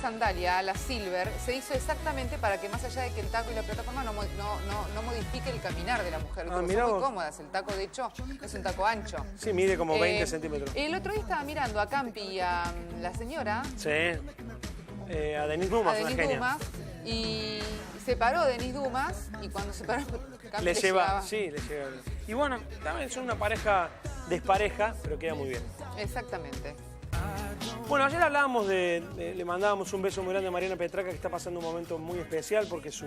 sandalia, la Silver, se hizo exactamente para que más allá de que el taco y la plataforma no modifique el caminar de la mujer. Son muy cómodas. El taco, de hecho, es un taco ancho. Sí, mide como 20 centímetros. El otro día estaba mirando a Campi y a la señora. Sí. A Denise Dumas, una genia. Y se paró Denise Dumas y cuando se paró Campi le lleva. Sí, le lleva. Y bueno, también son una pareja despareja, pero queda muy bien. Exactamente. Bueno, ayer hablábamos le mandábamos un beso muy grande a Mariana Petraca, que está pasando un momento muy especial porque su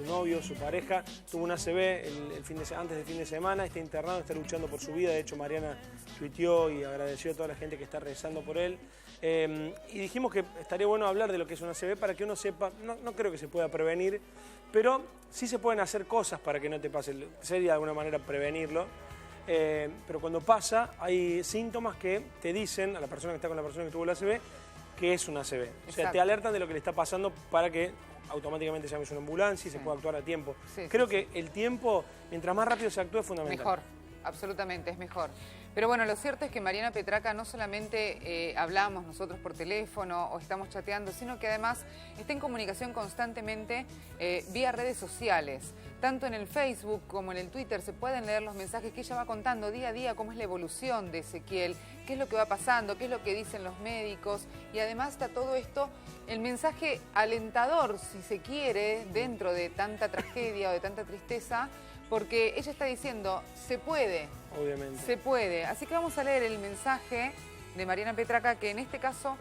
novio, su pareja, tuvo un ACV antes del fin de semana, está internado, está luchando por su vida. De hecho, Mariana tuiteó y agradeció a toda la gente que está rezando por él. Y dijimos que estaría bueno hablar de lo que es un ACV para que uno sepa, no creo que se pueda prevenir, pero sí se pueden hacer cosas para que no te pase, sería de alguna manera prevenirlo. Pero cuando pasa, hay síntomas que te dicen a la persona que está con la persona que tuvo el ACV que es un ACV. O sea, te alertan de lo que le está pasando para que automáticamente llames una ambulancia y se pueda actuar a tiempo. Creo que el tiempo, mientras más rápido se actúe, es fundamental. Mejor, absolutamente, es mejor. Pero bueno, lo cierto es que Mariana Petraca no solamente hablamos nosotros por teléfono o estamos chateando, sino que además está en comunicación constantemente vía redes sociales. Tanto en el Facebook como en el Twitter se pueden leer los mensajes que ella va contando día a día, cómo es la evolución de Ezequiel, qué es lo que va pasando, qué es lo que dicen los médicos. Y además está todo esto, el mensaje alentador, si se quiere, dentro de tanta tragedia o de tanta tristeza, porque ella está diciendo, se puede. Obviamente. Se puede. Así que vamos a leer el mensaje de Mariana Petraca, que en este caso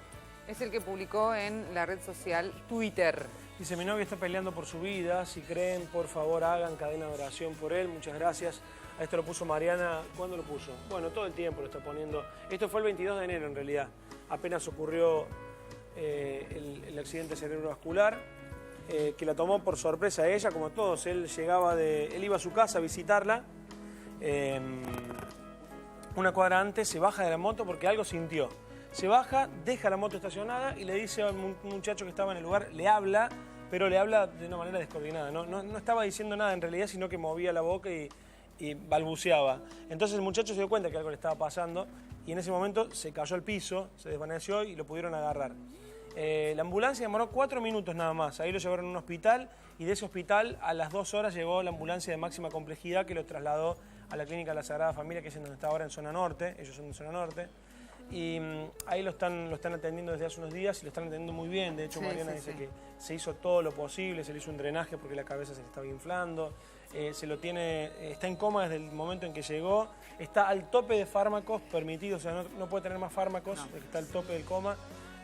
es el que publicó en la red social Twitter. Dice, mi novio está peleando por su vida, si creen, por favor hagan cadena de oración por él, muchas gracias. A esto lo puso Mariana, ¿cuándo lo puso? Bueno, todo el tiempo lo está poniendo. Esto fue el 22 de enero en realidad, apenas ocurrió el accidente cerebrovascular, que la tomó por sorpresa a ella, como todos. Él iba a su casa a visitarla, una cuadra antes, se baja de la moto porque algo sintió. Se baja, deja la moto estacionada y le dice a un muchacho que estaba en el lugar, le habla, pero le habla de una manera descoordinada. No estaba diciendo nada en realidad, sino que movía la boca y balbuceaba. Entonces el muchacho se dio cuenta que algo le estaba pasando y en ese momento se cayó al piso, se desvaneció y lo pudieron agarrar. La ambulancia demoró 4 minutos nada más. Ahí lo llevaron a un hospital y de ese hospital a las 2 horas llegó la ambulancia de máxima complejidad que lo trasladó a la clínica de la Sagrada Familia, que es en donde está ahora en zona norte. Ellos son de zona norte. Y ahí lo están atendiendo desde hace unos días y lo están atendiendo muy bien. De hecho, Mariana dice que se hizo todo lo posible, se le hizo un drenaje porque la cabeza se le estaba inflando. Está en coma desde el momento en que llegó. Está al tope de fármacos permitidos, o sea, no puede tener más fármacos, está al tope del coma.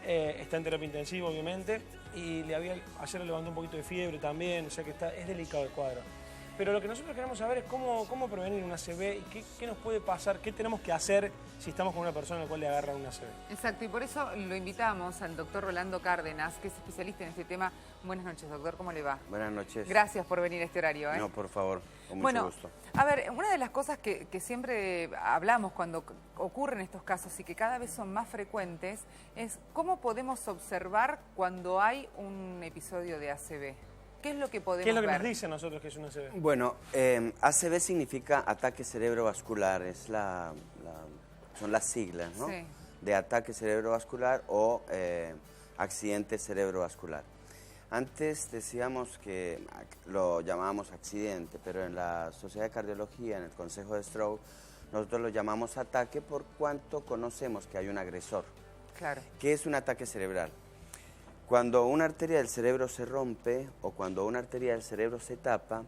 Está en terapia intensiva, obviamente. Y ayer le levantó un poquito de fiebre también, o sea que es delicado el cuadro. Pero lo que nosotros queremos saber es cómo prevenir un ACV y qué nos puede pasar, qué tenemos que hacer si estamos con una persona a la cual le agarra un ACV. Exacto, y por eso lo invitamos al doctor Rolando Cárdenas, que es especialista en este tema. Buenas noches, doctor, ¿cómo le va? Buenas noches. Gracias por venir a este horario. No, por favor, con mucho gusto. A ver, una de las cosas que siempre hablamos cuando ocurren estos casos y que cada vez son más frecuentes es cómo podemos observar cuando hay un episodio de ACV. ¿Qué es lo que podemos ver? ¿Qué es lo que nos dice a nosotros que es un ACV? Bueno, ACV significa ataque cerebrovascular, son las siglas, ¿no? Sí. De ataque cerebrovascular o accidente cerebrovascular. Antes decíamos que lo llamábamos accidente, pero en la Sociedad de Cardiología, en el Consejo de Stroke, nosotros lo llamamos ataque por cuanto conocemos que hay un agresor. Claro. ¿Qué es un ataque cerebral? Cuando una arteria del cerebro se rompe o cuando una arteria del cerebro se tapa,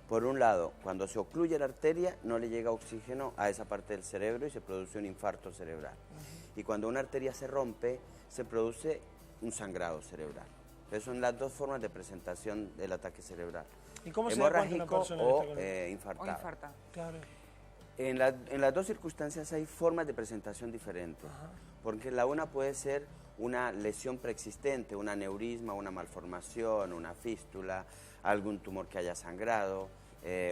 por un lado, cuando se ocluye la arteria, no le llega oxígeno a esa parte del cerebro y se produce un infarto cerebral. Y cuando una arteria se rompe, se produce un sangrado cerebral. Esas son las dos formas de presentación del ataque cerebral. ¿Y cómo se da cuenta una persona o infartada? O infartado. Claro. En las dos circunstancias hay formas de presentación diferentes. Porque la una puede ser una lesión preexistente, un aneurisma, una malformación, una fístula, algún tumor que haya sangrado,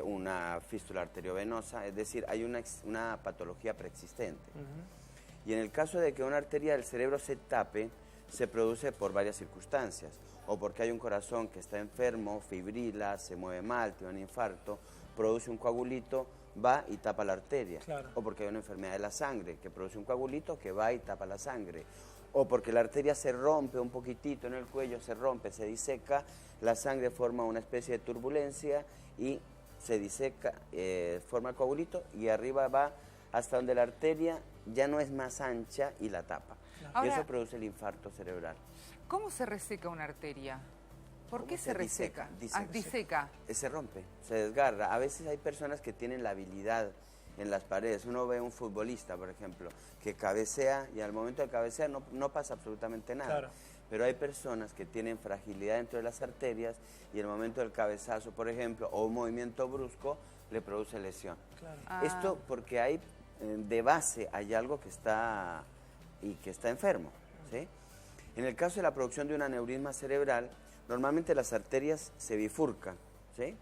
una fístula arteriovenosa, es decir, hay una patología preexistente. Y en el caso de que una arteria del cerebro se tape, se produce por varias circunstancias, o porque hay un corazón que está enfermo, fibrila, se mueve mal, tiene un infarto, produce un coagulito, va y tapa la arteria, o porque hay una enfermedad de la sangre que produce un coagulito que va y tapa la sangre, o porque la arteria se rompe un poquitito en el cuello, se rompe, se diseca, la sangre forma una especie de turbulencia y se diseca, forma el coagulito y arriba va hasta donde la arteria ya no es más ancha y la tapa. Ahora, y eso produce el infarto cerebral. ¿Cómo se reseca una arteria? ¿Por qué se reseca? Diseca. Se rompe, se desgarra. A veces hay personas que tienen la habilidad en las paredes. Uno ve un futbolista, por ejemplo, que cabecea y al momento de cabecear no pasa absolutamente nada. Claro. Pero hay personas que tienen fragilidad dentro de las arterias y el momento del cabezazo, por ejemplo, o un movimiento brusco, le produce lesión. Claro. Esto porque hay, de base, hay algo que está enfermo, ¿sí? En el caso de la producción de un aneurisma cerebral, normalmente las arterias se bifurcan, ¿sí?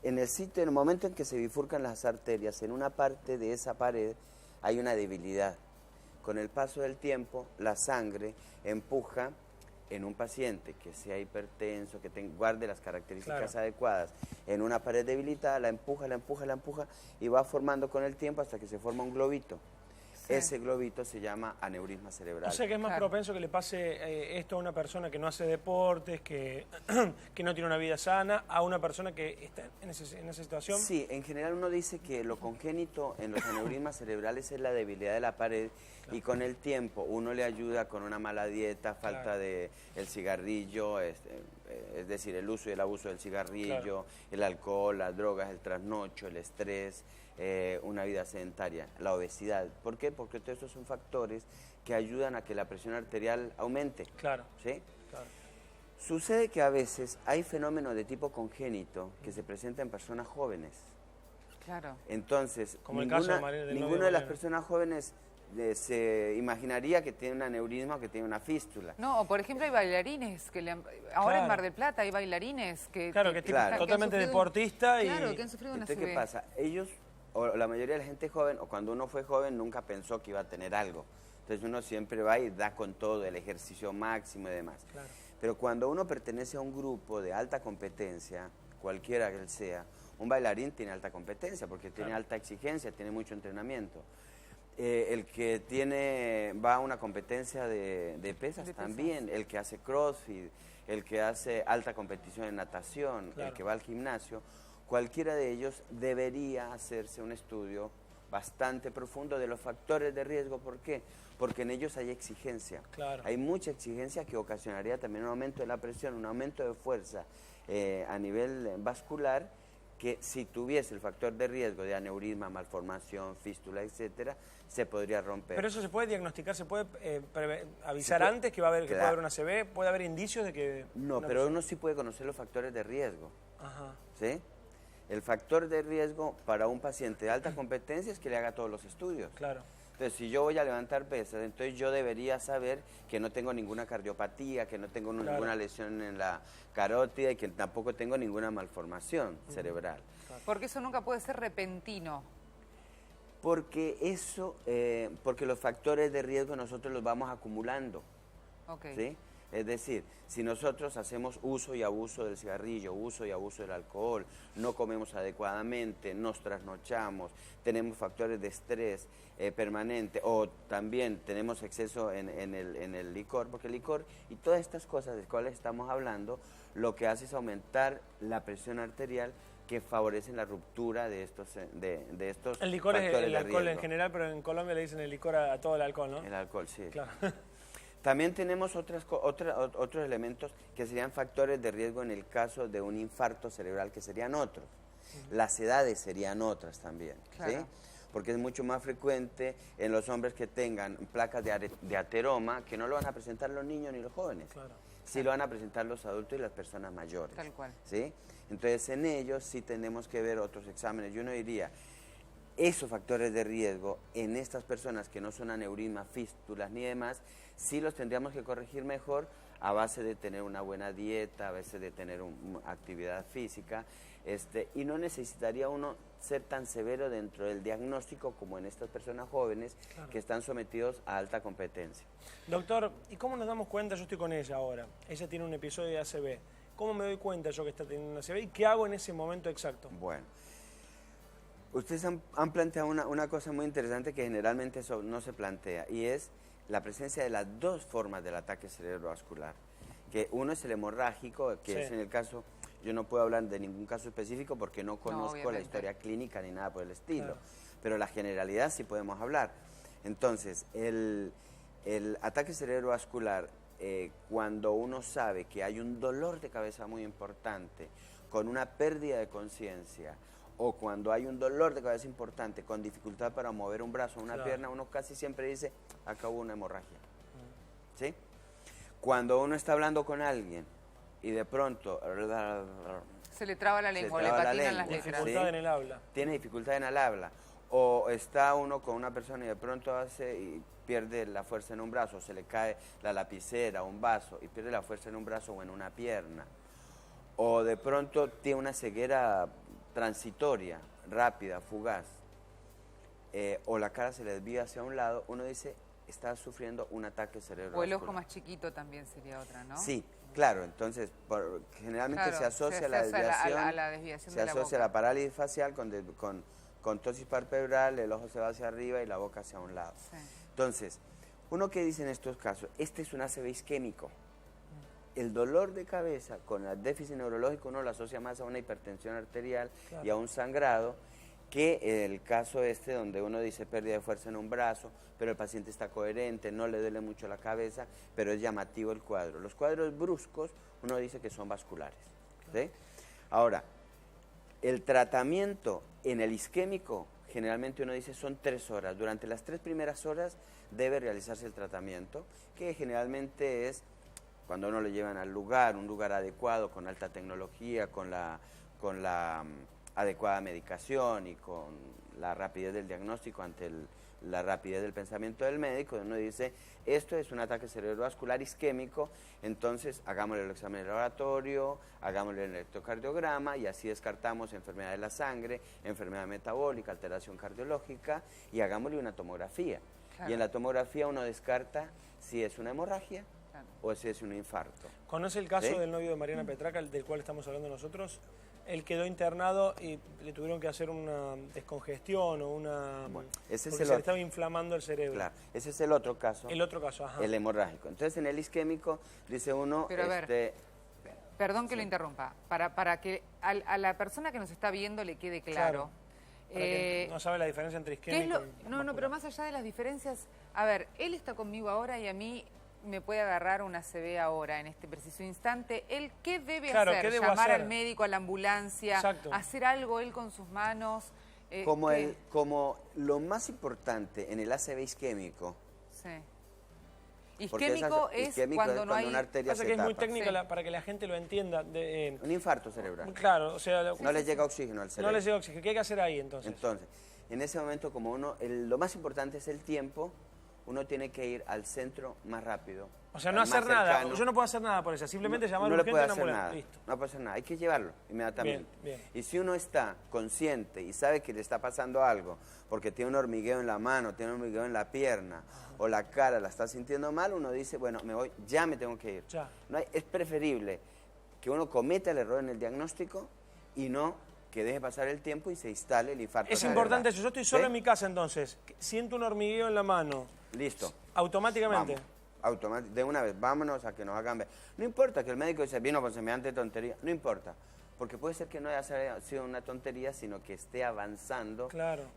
En el momento en que se bifurcan las arterias, en una parte de esa pared hay una debilidad. Con el paso del tiempo, la sangre empuja en un paciente que sea hipertenso, que guarde las características adecuadas, en una pared debilitada, la empuja y va formando con el tiempo hasta que se forma un globito. Sí. Ese globito se llama aneurisma cerebral. O sea que es más propenso que le pase esto a una persona que no hace deportes, que no tiene una vida sana, a una persona que está en esa situación. Sí, en general uno dice que lo congénito en los aneurismas cerebrales es la debilidad de la pared y con el tiempo uno le ayuda con una mala dieta, falta de el cigarrillo, es decir, el uso y el abuso del cigarrillo, el alcohol, las drogas, el trasnocho, el estrés, una vida sedentaria, la obesidad. ¿Por qué? Porque todos estos son factores que ayudan a que la presión arterial aumente. Claro. ¿Sí? Claro. Sucede que a veces hay fenómenos de tipo congénito que se presentan en personas jóvenes. Claro. Entonces, como ninguna de las personas jóvenes se imaginaría que tiene un aneurisma o que tiene una fístula. No, o por ejemplo hay bailarines, ahora en Mar del Plata hay bailarines que... totalmente deportista y... Claro, que han sufrido una ACV. Entonces, ¿qué pasa? Ellos, o la mayoría de la gente joven, o cuando uno fue joven, nunca pensó que iba a tener algo. Entonces uno siempre va y da con todo, el ejercicio máximo y demás. Claro. Pero cuando uno pertenece a un grupo de alta competencia, cualquiera que él sea, un bailarín tiene alta competencia porque tiene alta exigencia, tiene mucho entrenamiento. El que va a una competencia de pesas también, el que hace crossfit, el que hace alta competición en natación, el que va al gimnasio, cualquiera de ellos debería hacerse un estudio bastante profundo de los factores de riesgo. ¿Por qué? Porque en ellos hay exigencia. Claro. Hay mucha exigencia que ocasionaría también un aumento de la presión, un aumento de fuerza a nivel vascular, que si tuviese el factor de riesgo de aneurisma, malformación, fístula, etcétera, se podría romper. Pero eso se puede diagnosticar, se puede avisar antes que puede haber una ACV, puede haber indicios de que... No, pero uno sí puede conocer los factores de riesgo. Ajá. ¿Sí? El factor de riesgo para un paciente de alta competencia es que le haga todos los estudios. Claro. Entonces, si yo voy a levantar pesas, entonces yo debería saber que no tengo ninguna cardiopatía, que no tengo ninguna lesión en la carótida y que tampoco tengo ninguna malformación cerebral. Porque eso nunca puede ser repentino. Porque porque los factores de riesgo nosotros los vamos acumulando. Okay. ¿Sí? Es decir, si nosotros hacemos uso y abuso del cigarrillo, uso y abuso del alcohol, no comemos adecuadamente, nos trasnochamos, tenemos factores de estrés permanente, o también tenemos exceso en el licor, porque el licor y todas estas cosas de las cuales estamos hablando, lo que hace es aumentar la presión arterial, que favorecen la ruptura de estos El licor es el alcohol en general, pero en Colombia le dicen el licor a todo el alcohol, ¿no? El alcohol, sí. Claro. También tenemos otros elementos que serían factores de riesgo en el caso de un infarto cerebral, que serían otros. Las edades serían otras también, claro. ¿Sí? Porque es mucho más frecuente en los hombres que tengan placas de ateroma, que no lo van a presentar los niños ni los jóvenes. Claro. Sí lo van a presentar los adultos y las personas mayores. Tal cual. ¿Sí? Entonces en ellos sí tenemos que ver otros exámenes. Yo no diría, esos factores de riesgo en estas personas que no son aneurismas, fístulas ni demás, sí los tendríamos que corregir mejor a base de tener una buena dieta, a base de tener actividad física, y no necesitaría uno ser tan severo dentro del diagnóstico como en estas personas jóvenes, claro, que están sometidos a alta competencia. Doctor, ¿y cómo nos damos cuenta? Yo estoy con ella ahora, ella tiene un episodio de ACV. ¿Cómo me doy cuenta yo que está teniendo una ACV y qué hago en ese momento exacto? Bueno, ustedes han planteado una cosa muy interesante que generalmente eso no se plantea, y es la presencia de las dos formas del ataque cerebrovascular, que uno es el hemorrágico, que es en el caso, yo no puedo hablar de ningún caso específico porque no conozco la historia clínica ni nada por el estilo, pero la generalidad sí podemos hablar. Entonces, el ataque cerebrovascular, cuando uno sabe que hay un dolor de cabeza muy importante, con una pérdida de conciencia, o cuando hay un dolor de cabeza importante, con dificultad para mover un brazo o una pierna, uno casi siempre dice, acá hubo una hemorragia. ¿Sí? Cuando uno está hablando con alguien y de pronto se le traba la lengua, le patinan las letras. Dificultad en el habla. Tiene dificultad en el habla. O está uno con una persona y de pronto hace y pierde la fuerza en un brazo, o se le cae la lapicera, un vaso, y pierde la fuerza en un brazo o en una pierna. O de pronto tiene una ceguera transitoria, rápida, fugaz, o la cara se le desvía hacia un lado, uno dice, está sufriendo un ataque cerebrovascular. O el ojo más chiquito también sería otra, ¿no? Sí, claro, entonces generalmente se asocia a la desviación, se asocia a la parálisis facial con tosis palpebral, el ojo se va hacia arriba y la boca hacia un lado. Sí. Entonces, uno que dice en estos casos, este es un ACV isquémico. El dolor de cabeza con el déficit neurológico uno lo asocia más a una hipertensión arterial y a un sangrado que el caso donde uno dice pérdida de fuerza en un brazo, pero el paciente está coherente, no le duele mucho la cabeza, pero es llamativo el cuadro. Los cuadros bruscos uno dice que son vasculares. ¿Sí? Ahora, el tratamiento en el isquémico generalmente uno dice son 3 horas. Durante las 3 primeras horas debe realizarse el tratamiento, que generalmente es cuando uno lo llevan al lugar, un lugar adecuado, con alta tecnología, con la adecuada medicación y con la rapidez del diagnóstico ante la rapidez del pensamiento del médico, uno dice, esto es un ataque cerebrovascular isquémico, entonces hagámosle el examen de laboratorio, hagámosle el electrocardiograma y así descartamos enfermedad de la sangre, enfermedad metabólica, alteración cardiológica y hagámosle una tomografía. Claro. Y en la tomografía uno descarta si es una hemorragia o si es un infarto. ¿Conoce el caso del novio de Mariana Petraca, del cual estamos hablando nosotros? Él quedó internado y le tuvieron que hacer una descongestión o una... Bueno, porque se le estaba inflamando el cerebro. Claro, ese es el otro caso. El otro caso, ajá. El hemorrágico. Entonces, en el isquémico, dice uno... Pero a ver, perdón que lo interrumpa, para que a la persona que nos está viendo le quede claro. No sabe la diferencia entre isquémico y... No, pero más allá de las diferencias, a ver, él está conmigo ahora y a mí me puede agarrar una ACV ahora, en este preciso instante. ¿Él qué debe hacer? ¿Llamar al médico, a la ambulancia? Exacto. ¿Hacer algo él con sus manos? Como lo más importante en el ACV isquémico. Sí. Isquémico es cuando no hay... una arteria se que es muy tapa. técnico para que la gente lo entienda. Un infarto cerebral. Claro, o sea... No le llega oxígeno al cerebro. No le llega oxígeno. ¿Qué hay que hacer ahí entonces? Entonces, en ese momento como lo más importante es el tiempo, uno tiene que ir al centro más rápido. O sea, no hacer nada. Yo no puedo hacer nada por eso. Simplemente llamar urgente a una ambulancia. Listo. No puede hacer nada. Hay que llevarlo inmediatamente. Bien. Y si uno está consciente y sabe que le está pasando algo, porque tiene un hormigueo en la mano, tiene un hormigueo en la pierna, o la cara la está sintiendo mal, uno dice, bueno, me voy, ya me tengo que ir. Es preferible que uno cometa el error en el diagnóstico y no que deje pasar el tiempo y se instale el infarto. Es importante eso. Yo estoy solo en mi casa entonces, siento un hormigueo en la mano. Listo. Automáticamente. De una vez, vámonos a que nos hagan ver. No importa que el médico dice, vino con semejante tontería, no importa. Porque puede ser que no haya sido una tontería, sino que esté avanzando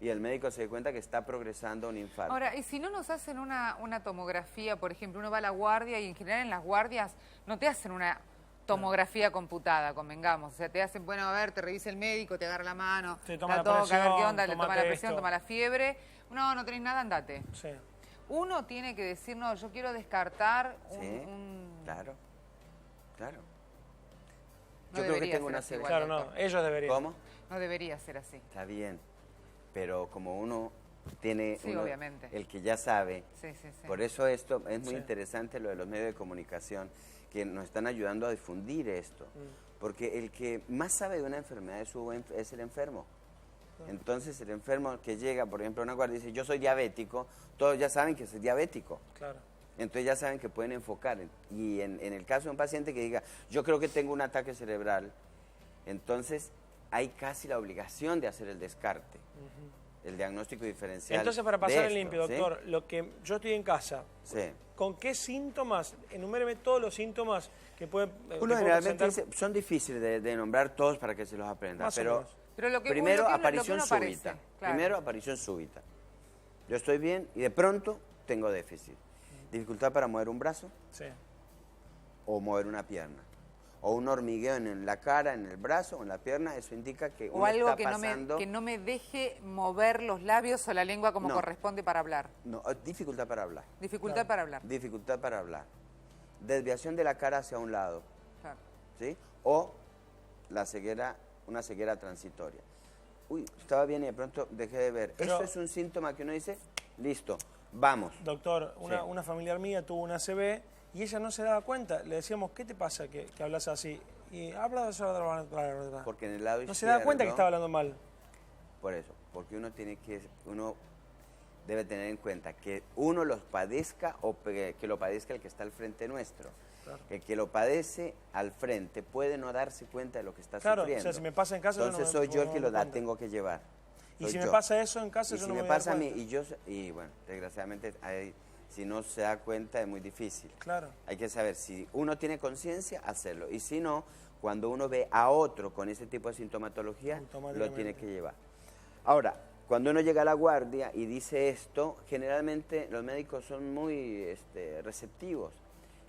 y el médico se dé cuenta que está progresando un infarto. Ahora, y si no nos hacen una tomografía, por ejemplo, uno va a la guardia y en general en las guardias no te hacen una tomografía computada, convengamos. O sea, te hacen, bueno, a ver, te revisa el médico, te agarra la mano, te toma la toca, presión, a ver qué onda, le toma la presión, toma la fiebre. No tenés nada, andate. Sí. Uno tiene que decir, no, yo quiero descartar Claro. No yo creo que tengo una ACV. Claro, no, ellos deberían. ¿Cómo? No debería ser así. Está bien, pero como uno tiene obviamente. El que ya sabe, por eso esto es muy interesante lo de los medios de comunicación, que nos están ayudando a difundir esto, porque el que más sabe de una enfermedad es el enfermo. Entonces el enfermo que llega, por ejemplo, a una guardia y dice, yo soy diabético, todos ya saben que es diabético. Claro. Entonces ya saben que pueden enfocar. Y en el caso de un paciente que diga, yo creo que tengo un ataque cerebral, entonces hay casi la obligación de hacer el descarte. el diagnóstico diferencial. Entonces, para pasar de en limpio, esto, doctor, lo que yo estoy en casa, ¿sí? ¿con qué síntomas? Enuméreme todos los síntomas que puede Uno generalmente dice, son difíciles de nombrar todos para que se los aprenda, Más o pero, menos. Pero lo que primero lo que aparición uno súbita. parece, claro. Primero aparición súbita. Yo estoy bien y de pronto tengo déficit. Dificultad para mover un brazo Sí. o mover una pierna. O un hormigueo en la cara, en el brazo o en la pierna, eso indica que O uno algo está que pasando... que no me deje mover los labios o la lengua como No. corresponde para hablar. No, dificultad para hablar. Dificultad Claro. para hablar. Dificultad para hablar. Desviación de la cara hacia un lado, Claro. ¿sí? O la ceguera, una ceguera transitoria. Uy, estaba bien y de pronto dejé de ver. Pero- Eso es un síntoma que uno dice, listo, vamos. Doctor, Sí. una familiar mía tuvo una ACV y ella no se daba cuenta. Le decíamos, ¿qué te pasa que hablas así? Y habla Porque en el lado no se daba cuenta que izquierdo- estaba hablando mal. Por eso, porque uno debe tener en cuenta que uno los padezca o que lo padezca el que está al frente nuestro. Claro. El que lo padece al frente puede no darse cuenta de lo que está Claro, o sufriendo. sea, si me pasa en casa, yo no entonces me- soy yo el no que me la cuenta. tengo que llevar. Y Soy si me yo. pasa eso en casa, Y yo si no me me voy a dar pasa a mí, cuenta. y bueno, desgraciadamente, si no se da cuenta es muy difícil. Claro. Hay que saber si uno tiene conciencia, hacerlo. Y si no, cuando uno ve a otro con ese tipo de sintomatología, lo Automáticamente. tiene que llevar. Ahora, cuando uno llega a la guardia y dice esto, generalmente los médicos son muy receptivos.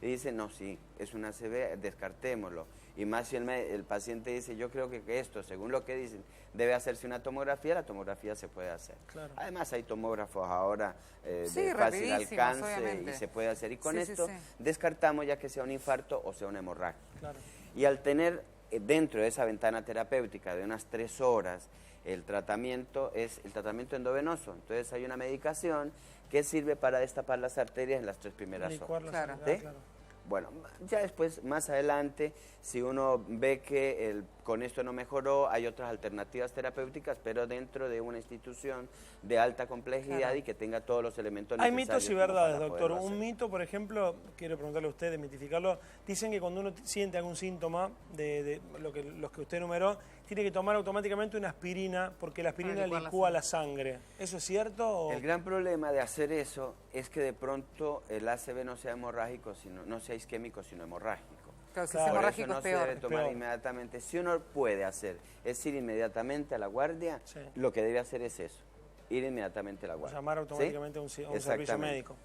Y dicen, no, sí, es una ACV, descartémoslo. Y más si el paciente dice, yo creo que esto, según lo que dicen, debe hacerse una tomografía, la tomografía se puede hacer. Claro. Además hay tomógrafos ahora Sí, de fácil rapidísimos, alcance obviamente. y se puede hacer. Y con Sí, sí, esto sí. descartamos ya que sea un infarto o sea una hemorragia. Claro. Y al tener dentro de esa ventana terapéutica de unas 3 horas, el tratamiento es el tratamiento endovenoso. Entonces hay una medicación que sirve para destapar las arterias en las 3 primeras Licuar horas. la Claro. sangre, ¿Sí? claro. Bueno, ya después, más adelante, si uno ve que con esto no mejoró, hay otras alternativas terapéuticas, pero dentro de una institución de alta complejidad Claro. y que tenga todos los elementos Hay necesarios. mitos y como verdades, para doctor. poderlo Un hacer. mito, por ejemplo, quiero preguntarle a usted, desmitificarlo, dicen que cuando uno siente algún síntoma de los que usted enumeró, tiene que tomar automáticamente una aspirina porque la aspirina Para licuar la licúa la sangre. ¿Eso es cierto? O... El gran problema de hacer eso es que de pronto el ACV no sea hemorrágico, no sea isquémico, sino hemorrágico. Claro, si Claro. es Por hemorrágico eso no es se peor. debe tomar Peor. inmediatamente. Si uno puede hacer es ir inmediatamente a la guardia, Sí. lo que debe hacer es eso, ir inmediatamente a la O guardia. llamar automáticamente a un servicio Exactamente. médico.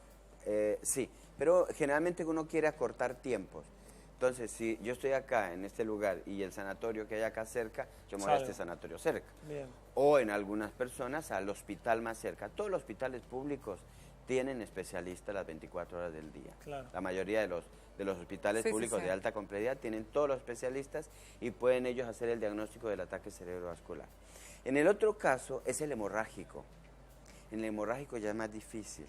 Sí, pero generalmente uno quiere acortar tiempos. Entonces, si yo estoy acá, en este lugar, y el sanatorio que hay acá cerca, yo me voy a Salgo. este sanatorio cerca. Bien. O en algunas personas al hospital más cerca. Todos los hospitales públicos tienen especialistas las 24 horas del día. Claro. La mayoría de los hospitales Sí, sí, públicos sí. de alta complejidad tienen todos los especialistas y pueden ellos hacer el diagnóstico del ataque cerebrovascular. En el otro caso es el hemorrágico. En el hemorrágico ya es más difícil.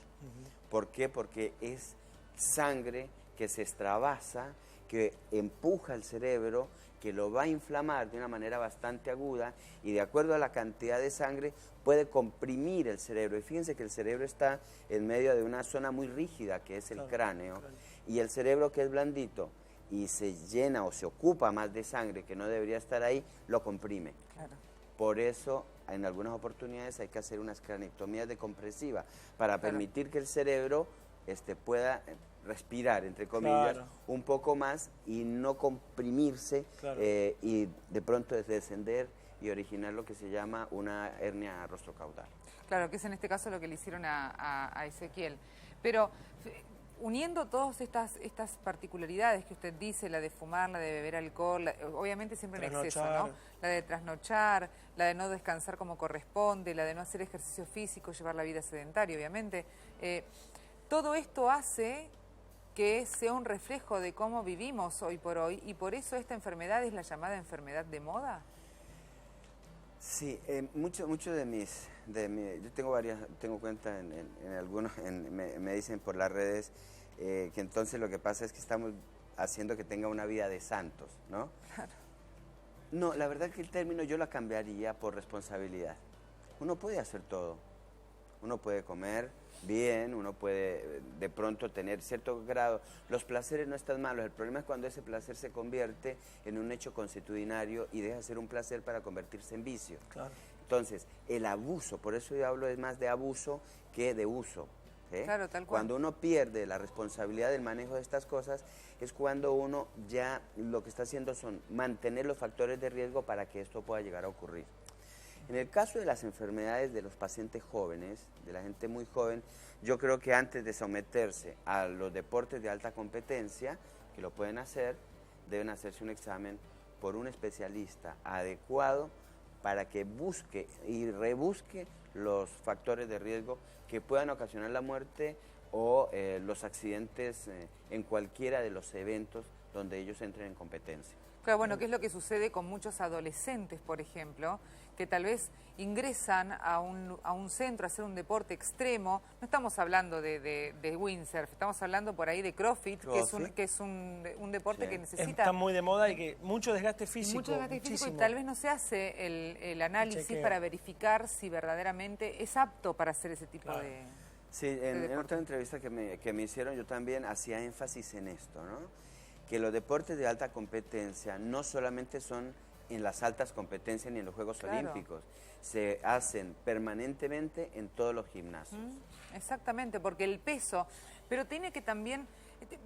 ¿Por qué? Porque es sangre que se extravasa, que empuja el cerebro, que lo va a inflamar de una manera bastante aguda y de acuerdo a la cantidad de sangre puede comprimir el cerebro. Y fíjense que el cerebro está en medio de una zona muy rígida que es el Claro, cráneo cráneo. y el cerebro que es blandito y se llena o se ocupa más de sangre que no debería estar ahí, lo comprime. Claro. Por eso, en algunas oportunidades hay que hacer unas cranectomías de compresiva para Claro. permitir que el cerebro pueda respirar, entre comillas, Claro. un poco más y no comprimirse Claro. y de pronto descender y originar lo que se llama una hernia rostrocaudal. Claro, que es en este caso lo que le hicieron a Ezequiel. Pero uniendo todas estas particularidades que usted dice, la de fumar, la de beber alcohol, obviamente siempre en exceso, ¿no? Trasnochar. La de trasnochar, la de no descansar como corresponde, la de no hacer ejercicio físico, llevar la vida sedentaria, obviamente. Todo esto hace que sea un reflejo de cómo vivimos hoy por hoy y por eso esta enfermedad es la llamada enfermedad de moda. Sí, mucho de mis, yo tengo cuenta en algunos, me dicen por las redes que entonces lo que pasa es que estamos haciendo que tenga una vida de santos, ¿no? Claro. No, la verdad que el término yo la cambiaría por responsabilidad. Uno puede hacer todo, uno puede comer bien, uno puede de pronto tener cierto grado. Los placeres no están malos, el problema es cuando ese placer se convierte en un hecho consuetudinario y deja de ser un placer para convertirse en vicio. Claro. Entonces, el abuso, por eso yo hablo es más de abuso que de uso. ¿Sí? Claro, tal cual. Cuando uno pierde la responsabilidad del manejo de estas cosas, es cuando uno ya lo que está haciendo son mantener los factores de riesgo para que esto pueda llegar a ocurrir. En el caso de las enfermedades de los pacientes jóvenes, de la gente muy joven, yo creo que antes de someterse a los deportes de alta competencia, que lo pueden hacer, deben hacerse un examen por un especialista adecuado para que busque y rebusque los factores de riesgo que puedan ocasionar la muerte o los accidentes en cualquiera de los eventos donde ellos entren en competencia. Claro, bueno, ¿qué es lo que sucede con muchos adolescentes, por ejemplo, que tal vez ingresan a un centro a hacer un deporte extremo? No estamos hablando de windsurf, estamos hablando por ahí de CrossFit, que es un deporte que necesita... Está muy de moda y que mucho desgaste físico. Mucho desgaste físico y tal vez no se hace el análisis para verificar si verdaderamente es apto para hacer ese tipo de... Sí, en otra entrevista que me hicieron yo también hacía énfasis en esto, ¿no? Que los deportes de alta competencia no solamente son en las altas competencias ni en los Juegos Olímpicos, se hacen permanentemente en todos los gimnasios. Exactamente, porque el peso, pero tiene que también,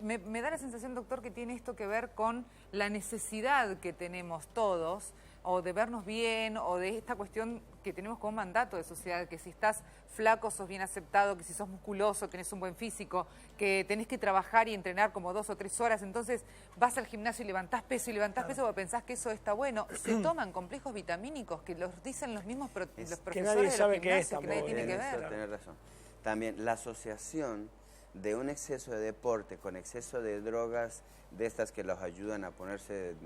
me da la sensación, doctor, que tiene esto que ver con la necesidad que tenemos todos, o de vernos bien, o de esta cuestión que tenemos como mandato de sociedad, que si estás flaco sos bien aceptado, que si sos musculoso tenés un buen físico, que tenés que trabajar y entrenar como 2 o 3 horas, entonces vas al gimnasio y levantás peso porque pensás que eso está bueno. Se toman complejos vitamínicos que los dicen los mismos los profesores que nadie sabe de los qué es, que nadie tiene que ver. Tenés razón. También la asociación de un exceso de deporte con exceso de drogas de estas que los ayudan a ponerse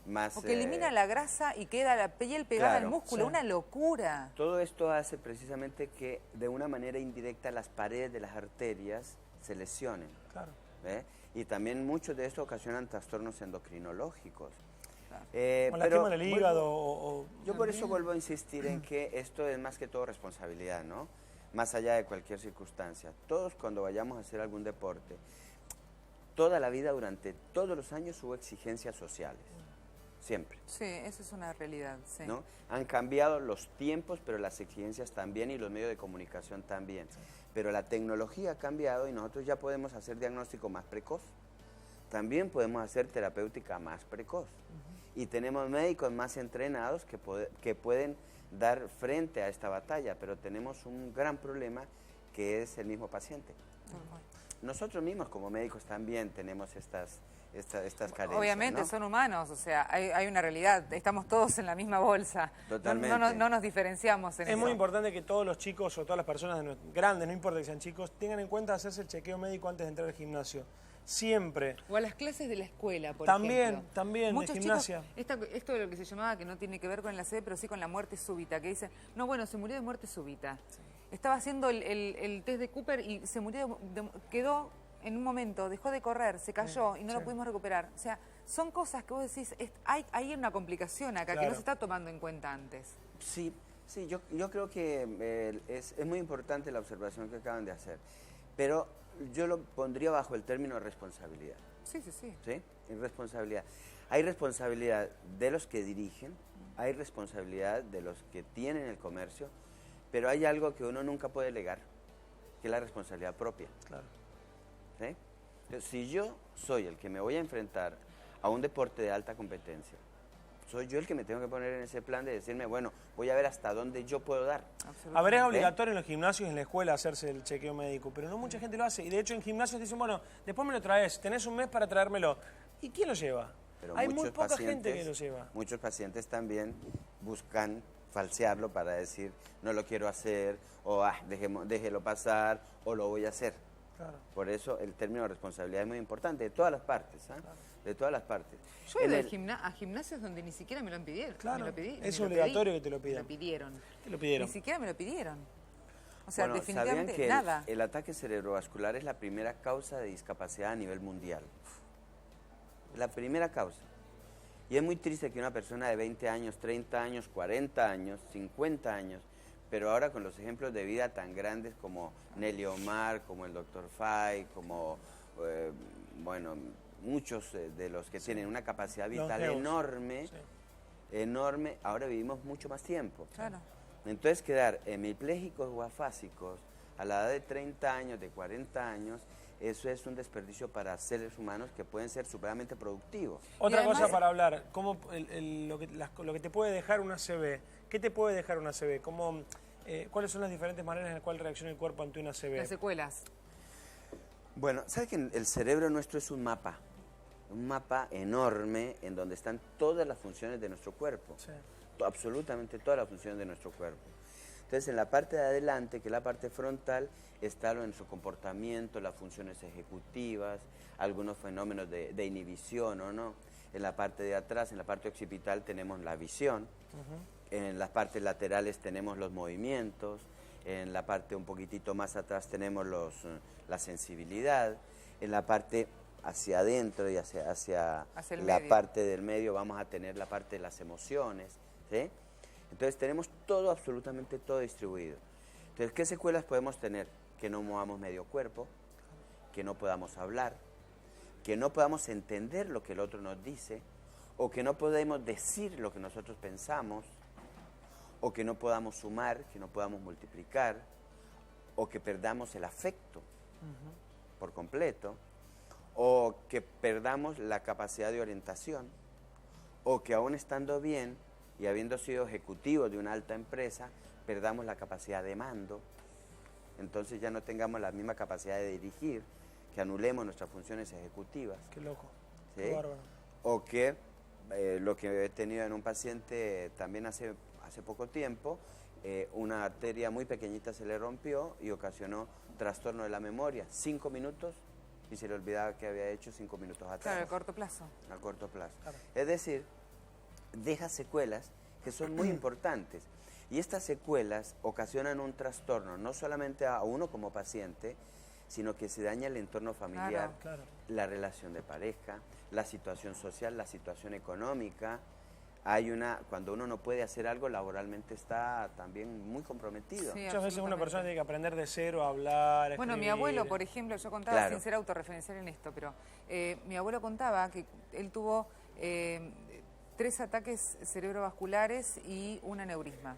más... Porque elimina la grasa y queda la piel pegada al músculo, una locura. Todo esto hace precisamente que de una manera indirecta las paredes de las arterias se lesionen. Claro. Y también muchos de estos ocasionan trastornos endocrinológicos. O lastiman el hígado. Yo por eso vuelvo a insistir en que esto es más que todo responsabilidad, ¿no? Más allá de cualquier circunstancia. Todos cuando vayamos a hacer algún deporte, toda la vida, durante todos los años hubo exigencias sociales, siempre. Sí, eso es una realidad, sí. ¿No? Han cambiado los tiempos, pero las exigencias también y los medios de comunicación también. Sí. Pero la tecnología ha cambiado y nosotros ya podemos hacer diagnóstico más precoz. También podemos hacer terapéutica más precoz. Y tenemos médicos más entrenados que pueden dar frente a esta batalla, pero tenemos un gran problema que es el mismo paciente. Nosotros mismos como médicos también tenemos estas carencias. Obviamente, ¿no? Son humanos, o sea, hay una realidad, estamos todos en la misma bolsa. Totalmente. No nos diferenciamos en eso. Es muy importante que todos los chicos o todas las personas grandes, no importa que sean chicos, tengan en cuenta hacerse el chequeo médico antes de entrar al gimnasio. Siempre. O a las clases de la escuela, por ejemplo. También, muchos de gimnasia. Chicos, esto de lo que se llamaba, que no tiene que ver con la sede, pero sí con la muerte súbita, que dicen, no, bueno, se murió de muerte súbita. Sí. Estaba haciendo el test de Cooper y se murió, quedó en un momento, dejó de correr, se cayó y no lo pudimos recuperar. O sea, son cosas que vos decís, hay una complicación acá que no se está tomando en cuenta antes. Sí, yo creo que es muy importante la observación que acaban de hacer, pero yo lo pondría bajo el término responsabilidad. Sí. ¿Sí? Responsabilidad. Hay responsabilidad de los que dirigen, hay responsabilidad de los que tienen el comercio, pero hay algo que uno nunca puede delegar, que es la responsabilidad propia. Claro. ¿Sí? Entonces, si yo soy el que me voy a enfrentar a un deporte de alta competencia, soy yo el que me tengo que poner en ese plan de decirme, bueno, voy a ver hasta dónde yo puedo dar. A ver, es obligatorio en los gimnasios y en la escuela hacerse el chequeo médico, pero no mucha gente lo hace. Y de hecho en gimnasios dicen, bueno, después me lo traes, tenés un mes para traérmelo. ¿Y quién lo lleva? Pero hay muy poca gente que lo lleva. Muchos pacientes también buscan falsearlo para decir, no lo quiero hacer, o déjelo pasar, o lo voy a hacer. Claro. Por eso el término de responsabilidad es muy importante, de todas las partes, ¿eh? Claro. De todas las partes. Yo he ido a gimnasios donde ni siquiera me lo pidieron. Claro, es obligatorio que te lo pidan. Me lo pidieron. Te lo pidieron. Ni siquiera me lo pidieron. O sea, bueno, definitivamente ¿sabían que nada. El ataque cerebrovascular es la primera causa de discapacidad a nivel mundial? La primera causa. Y es muy triste que una persona de 20 años, 30 años, 40 años, 50 años, pero ahora con los ejemplos de vida tan grandes como Nelly Omar, como el Dr. Fay, como, muchos de los que tienen una capacidad vital enorme, enorme, ahora vivimos mucho más tiempo. Claro. Entonces quedar hemipléjicos o afásicos a la edad de 30 años, de 40 años, eso es un desperdicio para seres humanos que pueden ser supremamente productivos. Otra además, cosa para hablar, ¿cómo, lo que te puede dejar una ACV? ¿Qué te puede dejar una ACV? ¿Cómo, ¿cuáles son las diferentes maneras en las cuales reacciona el cuerpo ante una ACV? Las secuelas. Bueno, ¿sabes que el cerebro nuestro es un mapa enorme en donde están todas las funciones de nuestro cuerpo? Sí. Absolutamente todas las funciones de nuestro cuerpo. Entonces, en la parte de adelante, que es la parte frontal, está lo de nuestro comportamiento, las funciones ejecutivas, algunos fenómenos de inhibición o no. En la parte de atrás, en la parte occipital, tenemos la visión. En las partes laterales tenemos los movimientos. En la parte un poquitito más atrás tenemos la sensibilidad. En la parte hacia adentro y hacia la medio. parte del medio vamos a tener la parte de las emociones, ¿sí? Entonces tenemos todo, absolutamente todo distribuido. Entonces, ¿qué secuelas podemos tener? Que no movamos medio cuerpo, que no podamos hablar, que no podamos entender lo que el otro nos dice, o que no podemos decir lo que nosotros pensamos, o que no podamos sumar, que no podamos multiplicar, o que perdamos el afecto por completo, o que perdamos la capacidad de orientación, o que aún estando bien y habiendo sido ejecutivos de una alta empresa, perdamos la capacidad de mando, entonces ya no tengamos la misma capacidad de dirigir, que anulemos nuestras funciones ejecutivas. Qué loco, ¿Sí? qué bárbaro. O que lo que he tenido en un paciente también hace poco tiempo, una arteria muy pequeñita se le rompió y ocasionó trastorno de la memoria, 5 minutos, y se le olvidaba que había hecho 5 minutos atrás. Claro, a corto plazo. A corto plazo. Claro. Es decir, deja secuelas que son muy importantes. Y estas secuelas ocasionan un trastorno, no solamente a uno como paciente, sino que se daña el entorno familiar, Claro. la relación de pareja, la situación social, la situación económica. Cuando uno no puede hacer algo, laboralmente está también muy comprometido. Sí, Muchas veces una absolutamente. persona tiene que aprender de cero a hablar, a Bueno, mi escribir. abuelo, por ejemplo, yo contaba, Claro. sin ser autorreferencial en esto, pero mi abuelo contaba que él tuvo 3 ataques cerebrovasculares y un aneurisma.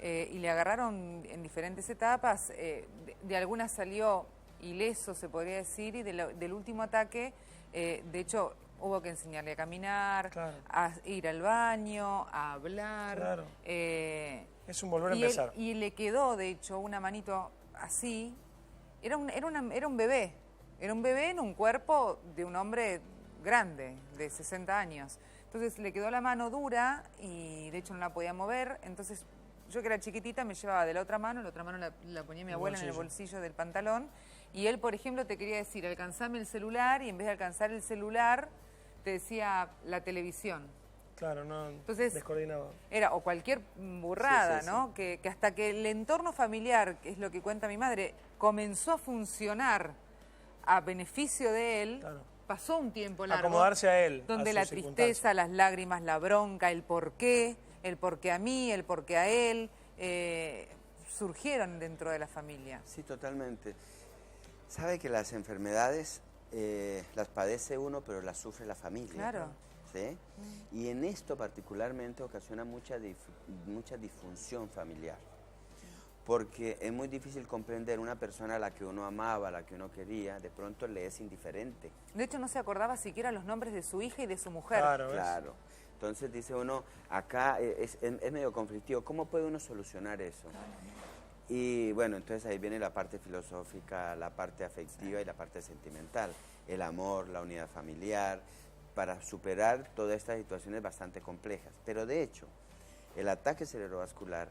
Y le agarraron en diferentes etapas, de algunas salió ileso, se podría decir, y del último ataque, de hecho, hubo que enseñarle a caminar, Claro. a ir al baño, a hablar. Claro. Es un volver a Y empezar. y le quedó, de hecho, una manito así. Era un bebé. Era un bebé en un cuerpo de un hombre grande, de 60 años. Entonces le quedó la mano dura y de hecho no la podía mover. Entonces yo, que era chiquitita, me llevaba de la otra mano la ponía mi abuela en el bolsillo del pantalón. Y él, por ejemplo, te quería decir, alcanzame el celular, y en vez de alcanzar el celular, te decía la televisión. Claro, no, Entonces, descoordinado. Era, o cualquier burrada, Sí, sí, ¿no? Que hasta que el entorno familiar, que es lo que cuenta mi madre, comenzó a funcionar a beneficio de él, Claro. pasó un tiempo largo. Acomodarse a él, Donde a la sus tristeza, circunstancias. las lágrimas, la bronca, el por qué a mí, el por qué a él, surgieron dentro de la familia. Sí, totalmente. Sabe que las enfermedades las padece uno, pero las sufre la familia. Claro. ¿Sí? Y en esto particularmente ocasiona mucha disfunción familiar. Porque es muy difícil comprender una persona a la que uno amaba, a la que uno quería, de pronto le es indiferente. De hecho, no se acordaba siquiera los nombres de su hija y de su mujer. Claro, ¿ves? Claro. Entonces dice uno, acá es medio conflictivo, ¿cómo puede uno solucionar eso? Y bueno, entonces ahí viene la parte filosófica, la parte afectiva y la parte sentimental. El amor, la unidad familiar, para superar todas estas situaciones bastante complejas. Pero de hecho, el ataque cerebrovascular,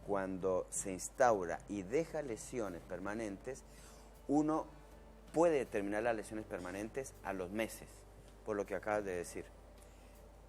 cuando se instaura y deja lesiones permanentes, uno puede determinar las lesiones permanentes a los meses, por lo que acabas de decir.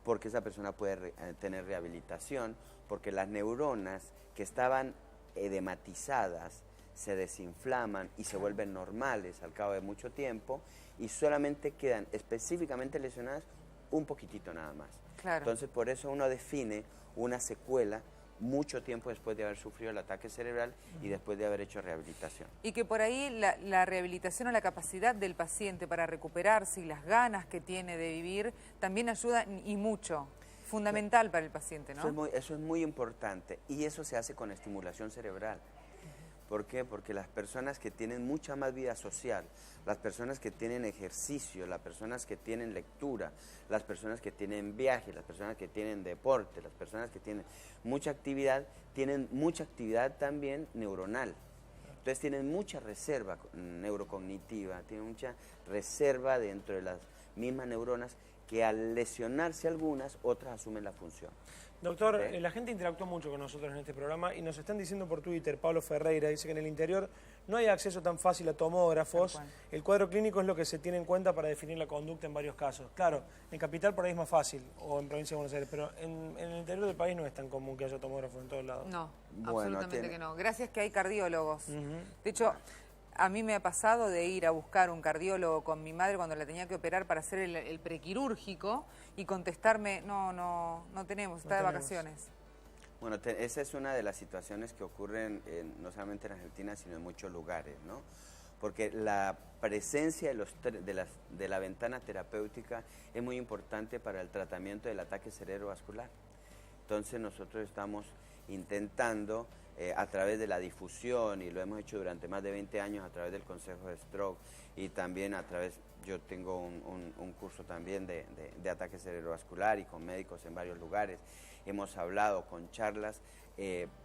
Porque esa persona puede tener rehabilitación, porque las neuronas que estaban edematizadas se desinflaman y se vuelven normales al cabo de mucho tiempo y solamente quedan específicamente lesionadas un poquitito nada más. Claro. Entonces por eso uno define una secuela mucho tiempo después de haber sufrido el ataque cerebral y después de haber hecho rehabilitación. Y que por ahí la rehabilitación o la capacidad del paciente para recuperarse y las ganas que tiene de vivir también ayuda y mucho. fundamental para el paciente, ¿no? Eso es muy importante y eso se hace con estimulación cerebral. ¿Por qué? Porque las personas que tienen mucha más vida social, las personas que tienen ejercicio, las personas que tienen lectura, las personas que tienen viaje, las personas que tienen deporte, las personas que tienen mucha actividad, tienen mucha actividad también neuronal. Entonces tienen mucha reserva neurocognitiva, tienen mucha reserva dentro de las mismas neuronas que al lesionarse algunas, otras asumen la función. Doctor, la gente interactuó mucho con nosotros en este programa y nos están diciendo por Twitter, Pablo Ferreira dice que en el interior no hay acceso tan fácil a tomógrafos. El cuadro clínico es lo que se tiene en cuenta para definir la conducta en varios casos. Claro, en Capital por ahí es más fácil, o en Provincia de Buenos Aires, pero en el interior del país no es tan común que haya tomógrafos en todos lados. No, bueno, absolutamente que no. Gracias que hay cardiólogos. De hecho, a mí me ha pasado de ir a buscar un cardiólogo con mi madre cuando la tenía que operar para hacer el prequirúrgico y contestarme, no tenemos, está de vacaciones. Bueno, esa es una de las situaciones que ocurren no solamente en Argentina, sino en muchos lugares, ¿no? Porque la presencia de la ventana terapéutica es muy importante para el tratamiento del ataque cerebrovascular. Entonces nosotros estamos intentando a través de la difusión, y lo hemos hecho durante más de 20 años a través del Consejo de Stroke y también a través, yo tengo un curso también de ataque cerebrovascular y con médicos en varios lugares. Hemos hablado con charlas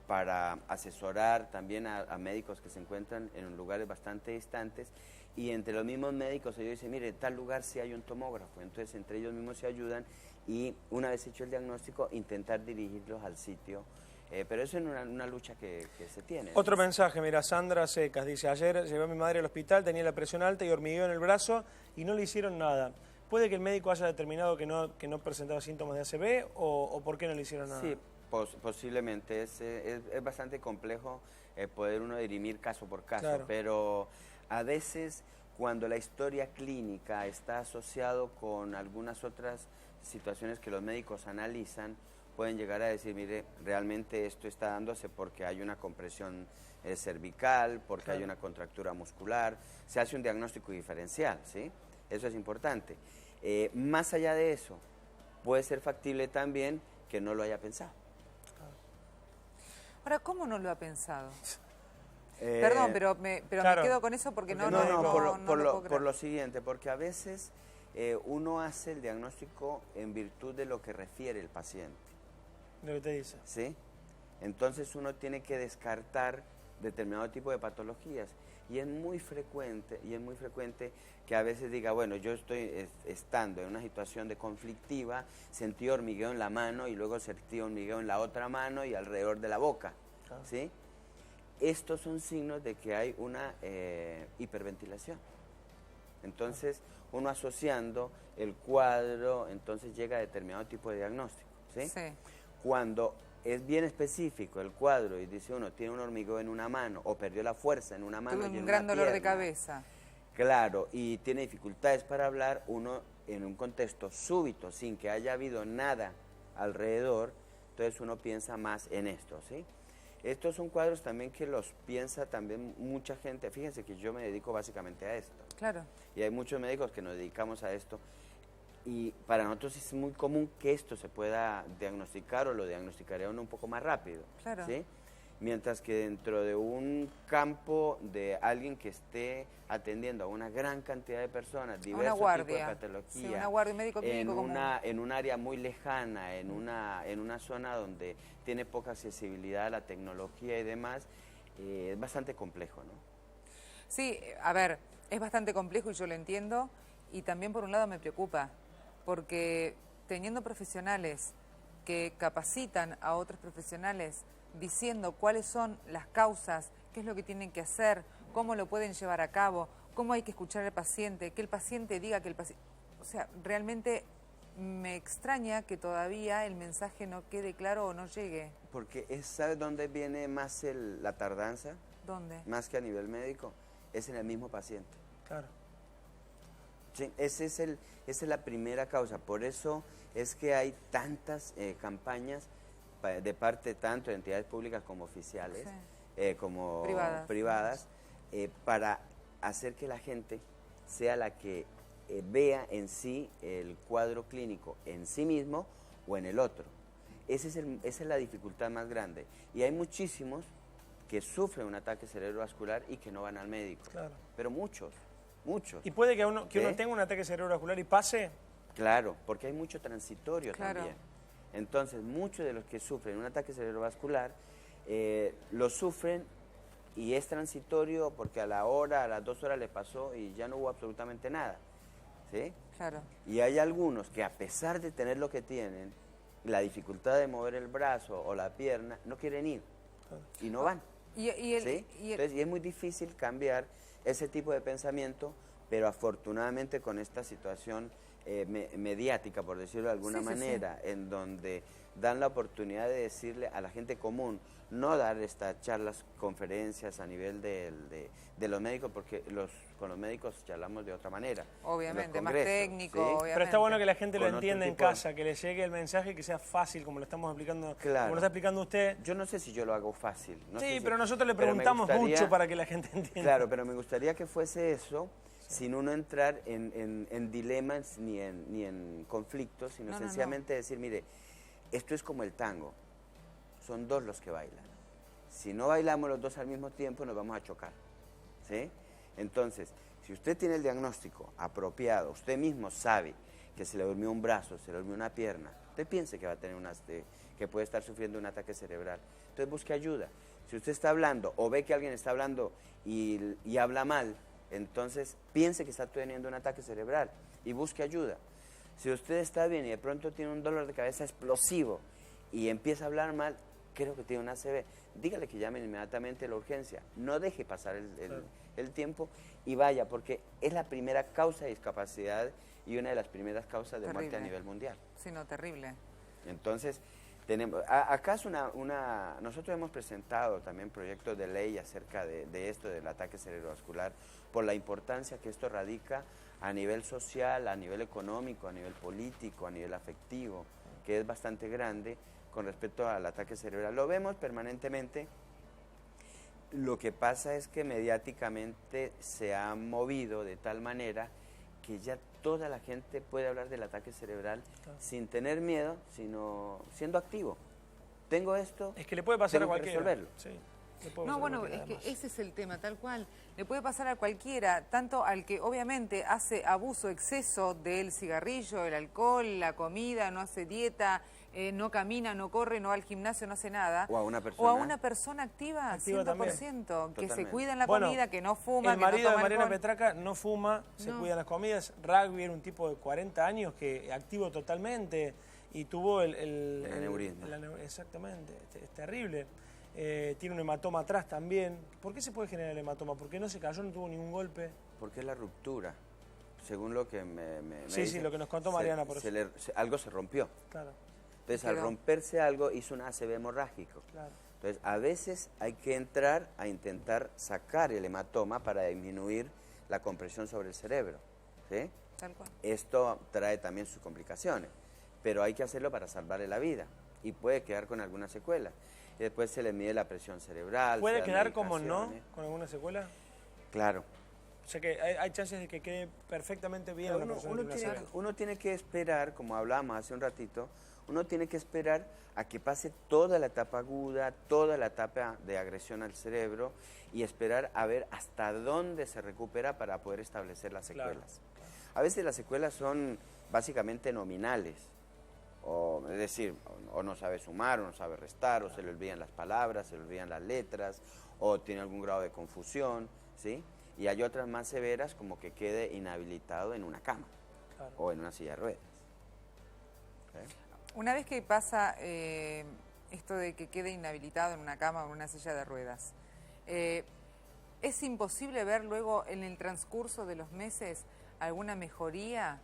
para asesorar también a médicos que se encuentran en lugares bastante distantes, y entre los mismos médicos ellos dicen, mire, en tal lugar sí hay un tomógrafo, entonces entre ellos mismos se ayudan y una vez hecho el diagnóstico intentar dirigirlos al sitio. Pero eso es una lucha que se tiene. Otro mensaje, mira, Sandra Secas dice, ayer llevé a mi madre al hospital, tenía la presión alta y hormigueo en el brazo y no le hicieron nada. ¿Puede que el médico haya determinado que no presentaba síntomas de ACV o por qué no le hicieron nada? Sí, posiblemente. Es bastante complejo poder uno dirimir caso por caso, claro. Pero a veces cuando la historia clínica está asociado con algunas otras situaciones que los médicos analizan, pueden llegar a decir, mire, realmente esto está dándose porque hay una compresión cervical, porque claro, hay una contractura muscular. Se hace un diagnóstico diferencial, ¿sí? Eso es importante. Más allá de eso, puede ser factible también que no lo haya pensado. Ahora, ¿cómo no lo ha pensado? Perdón, pero claro, me quedo con eso porque no por lo siguiente, porque a veces uno hace el diagnóstico en virtud de lo que refiere el paciente. Lo que te dice. ¿Sí? Entonces uno tiene que descartar determinado tipo de patologías y es muy frecuente que a veces diga, bueno, yo estoy estando en una situación de conflictiva, sentí hormigueo en la mano y luego sentí hormigueo en la otra mano y alrededor de la boca, claro, ¿sí? Estos son signos de que hay una hiperventilación. Entonces uno asociando el cuadro, entonces llega a determinado tipo de diagnóstico, ¿sí? Sí. Cuando es bien específico el cuadro y dice uno tiene un hormigueo en una mano o perdió la fuerza en una mano y en una pierna, un gran dolor de cabeza. Claro, y tiene dificultades para hablar, uno en un contexto súbito, sin que haya habido nada alrededor, entonces uno piensa más en esto, ¿sí? Estos son cuadros también que los piensa también mucha gente. Fíjense que yo me dedico básicamente a esto. Claro. Y hay muchos médicos que nos dedicamos a esto. Y para nosotros es muy común que esto se pueda diagnosticar o lo diagnosticaría uno un poco más rápido. Claro. ¿Sí? Mientras que dentro de un campo de alguien que esté atendiendo a una gran cantidad de personas, diversos tipos de patología, sí, una guardia médico clínico en un área muy lejana, en una zona donde tiene poca accesibilidad a la tecnología y demás, es bastante complejo, ¿no? Sí, a ver, es bastante complejo y yo lo entiendo, y también por un lado me preocupa, porque teniendo profesionales que capacitan a otros profesionales diciendo cuáles son las causas, qué es lo que tienen que hacer, cómo lo pueden llevar a cabo, cómo hay que escuchar al paciente, que el paciente diga que el paciente... O sea, realmente me extraña que todavía el mensaje no quede claro o no llegue. Porque ¿sabes dónde viene más la tardanza? ¿Dónde? Más que a nivel médico, es en el mismo paciente. Claro. Sí, esa es la primera causa, por eso es que hay tantas campañas de parte tanto de entidades públicas como oficiales, sí, como privadas para hacer que la gente sea la que vea en sí el cuadro clínico en sí mismo o en el otro. Esa es la dificultad más grande. Y hay muchísimos que sufren un ataque cerebrovascular y que no van al médico. Claro. Pero muchos. ¿Y puede que uno tenga un ataque cerebrovascular y pase? Claro, porque hay mucho transitorio Claro. también. Entonces, muchos de los que sufren un ataque cerebrovascular lo sufren y es transitorio porque a las 2 horas le pasó y ya no hubo absolutamente nada. ¿Sí? Claro. Y hay algunos que a pesar de tener lo que tienen, la dificultad de mover el brazo o la pierna, no quieren ir y no van. ¿Sí? Entonces, y es muy difícil cambiar ese tipo de pensamiento, pero afortunadamente con esta situación mediática, por decirlo de alguna manera, en donde dan la oportunidad de decirle a la gente común, no dar estas charlas, conferencias a nivel de los médicos, porque con los médicos charlamos de otra manera. Obviamente, más técnico, ¿sí? obviamente. Pero está bueno que la gente Con lo entienda otro en tipo casa, que le llegue el mensaje, que sea fácil, como lo estamos explicando, Claro. como lo está explicando usted. Yo no sé si yo lo hago fácil. No sé Sí, si- pero nosotros le pero me preguntamos gustaría- mucho para que la gente entienda. Claro, pero me gustaría que fuese eso, sin uno entrar en dilemas ni en conflictos, sino No, sencillamente decir, mire, esto es como el tango, son dos los que bailan. Si no bailamos los dos al mismo tiempo, nos vamos a chocar, ¿sí? Entonces, si usted tiene el diagnóstico apropiado, usted mismo sabe que se le durmió un brazo, se le durmió una pierna, usted piense que va a tener que puede estar sufriendo un ataque cerebral, entonces busque ayuda. Si usted está hablando o ve que alguien está hablando y habla mal, entonces piense que está teniendo un ataque cerebral y busque ayuda. Si usted está bien y de pronto tiene un dolor de cabeza explosivo y empieza a hablar mal, creo que tiene una ACV, dígale que llamen inmediatamente a la urgencia, no deje pasar el tiempo y vaya, porque es la primera causa de discapacidad y una de las primeras causas de muerte a nivel mundial. Sí, no, terrible. Entonces, acá es nosotros hemos presentado también proyectos de ley acerca de esto, del ataque cerebrovascular, por la importancia que esto radica a nivel social, a nivel económico, a nivel político, a nivel afectivo, que es bastante grande con respecto al ataque cerebral. Lo vemos permanentemente. Lo que pasa es que mediáticamente se ha movido de tal manera que ya toda la gente puede hablar del ataque cerebral sin tener miedo, sino siendo activo. Tengo esto, Es que le puede pasar a tengo que cualquiera. resolverlo. Sí, le puede No, pasar a bueno, cualquiera, es que además. ese es el tema, tal cual. Le puede pasar a cualquiera, tanto al que obviamente hace abuso, exceso del cigarrillo, el alcohol, la comida, no hace dieta, no camina, no corre, no va al gimnasio, no hace nada. O a una persona activa, Activa 100%, que se Totalmente. cuida en la Bueno, comida, que no fuma, el que no marido de toma Mariana alcohol. Petraca no fuma, se No. cuida las comidas. Rugby era un tipo de 40 años que activo totalmente y tuvo el aneurisma. Exactamente, es terrible. Tiene un hematoma atrás también. ¿Por qué se puede generar el hematoma? ¿Porque no se cayó, no tuvo ningún golpe? Porque es la ruptura, según lo que me Sí, dice, lo que nos contó Mariana, por eso. algo se rompió. Claro, Entonces, al Quedó. romperse algo, hizo un ACV hemorrágico. claro. Entonces, a veces hay que entrar a intentar sacar el hematoma para disminuir la compresión sobre el cerebro, ¿sí? Tal cual. Esto trae también sus complicaciones, pero hay que hacerlo para salvarle la vida y puede quedar con alguna secuela. Y después se le mide la presión cerebral. ¿Puede se dan quedar como no, medicaciones. con alguna secuela? Claro. O sea que hay chances de que quede perfectamente bien una persona que tiene una ACV. Uno tiene que esperar, como hablábamos hace un ratito, uno tiene que esperar a que pase toda la etapa aguda, toda la etapa de agresión al cerebro y esperar a ver hasta dónde se recupera para poder establecer las Claro, secuelas. A veces las secuelas son básicamente nominales, es decir, o no sabe sumar, o no sabe restar, o se le olvidan las palabras, se le olvidan las letras, o tiene algún grado de confusión, ¿sí? Y hay otras más severas como que quede inhabilitado en una cama Claro. o en una silla de ruedas. ¿Sí? Una vez que pasa esto de que quede inhabilitado en una cama o en una silla de ruedas, ¿es imposible ver luego en el transcurso de los meses alguna mejoría?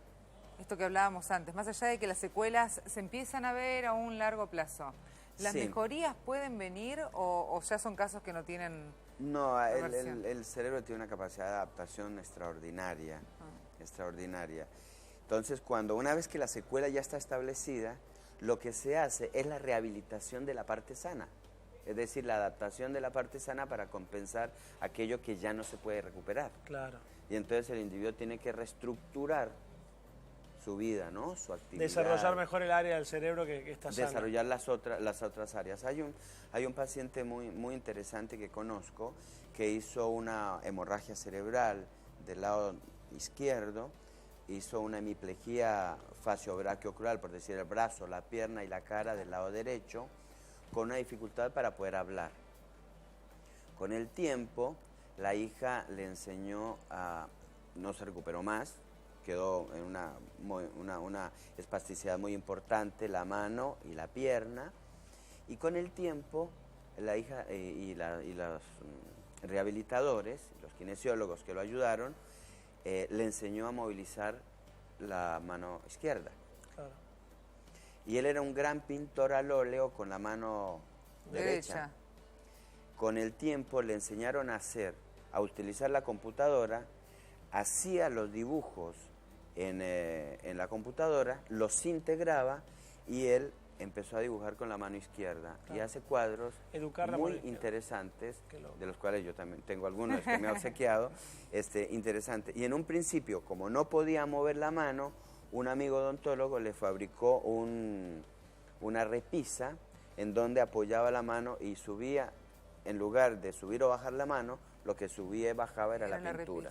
Esto que hablábamos antes, más allá de que las secuelas se empiezan a ver a un largo plazo. ¿Las Sí. mejorías pueden venir o ya son casos que no tienen...? No, Reversión. el cerebro tiene una capacidad de adaptación extraordinaria, extraordinaria. Entonces, una vez que la secuela ya está establecida, lo que se hace es la rehabilitación de la parte sana. Es decir, la adaptación de la parte sana para compensar aquello que ya no se puede recuperar. Claro. Y entonces el individuo tiene que reestructurar su vida, ¿no? Su actividad. Desarrollar mejor el área del cerebro que está sana. Desarrollar las otras áreas. Hay un paciente muy interesante que conozco que hizo una hemorragia cerebral del lado izquierdo, hizo una hemiplegia facio-brachiocrural, por decir el brazo, la pierna y la cara del lado derecho, con una dificultad para poder hablar. Con el tiempo, la hija le enseñó a... no se recuperó más, quedó en una espasticidad muy importante, la mano y la pierna, y con el tiempo la hija y los rehabilitadores, los kinesiólogos que lo ayudaron, le enseñó a movilizar la mano izquierda. Claro. Y él era un gran pintor al óleo con la mano derecha. Con el tiempo le enseñaron a utilizar la computadora, hacía los dibujos en la computadora, los integraba y él empezó a dibujar con la mano izquierda. Claro. Y hace cuadros muy interesantes, de los cuales yo también tengo algunos que me ha obsequiado, interesante. Y en un principio, como no podía mover la mano, un amigo odontólogo le fabricó una repisa en donde apoyaba la mano y subía, en lugar de subir o bajar la mano, lo que subía y bajaba era la pintura.